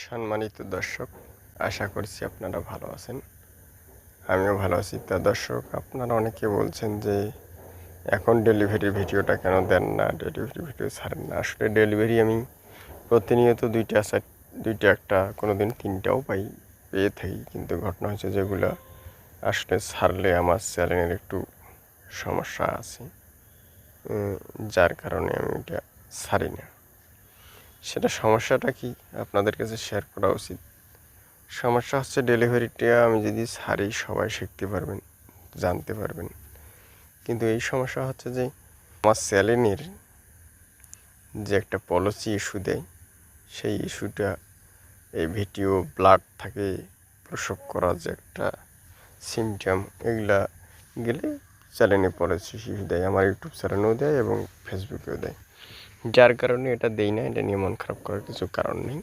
সম্মানিত দর্শক, আশা করছি আপনারা ভালো আছেন। আমিও ভালো আছি। তা দর্শক, আপনারা অনেকে বলছেন যে এখন ডেলিভারি ভিডিওটা কেন দেন না, ডেলিভারি ভিডিও ছাড়েন না। আসলে ডেলিভারি আমি প্রতিনিয়ত দুইটা একটা কোনো দিন তিনটাও পেয়ে থাকি, কিন্তু ঘটনা হচ্ছে যেগুলো আসলে ছাড়লে আমার চ্যানেলের একটু সমস্যা আছে, যার কারণে আমি এটা ছাড়ি না। সেটা সমস্যাটা কি আপনাদের কাছে শেয়ার করা উচিত। সমস্যা হচ্ছে ডেলিভারিটা আমি যদি ছাড়ি সবাই শিখতে পারবেন, জানতে পারবেন, কিন্তু এই সমস্যা হচ্ছে যে আমার চ্যানেলের যে একটা পলিসি ইস্যু দেয়, সেই ইস্যুটা এই ভিডিও ব্লাড থাকে প্রসব করা যে একটা সিমটম, এগুলা গেলে চ্যানেলে পলিসি ইস্যু দেয়, আমার ইউটিউব চ্যানেলেও দেয় এবং ফেসবুকেও দেয়, যার কারণে এটা দেই না। এটা নিয়ে মন খারাপ করার কিছু কারণ নেই।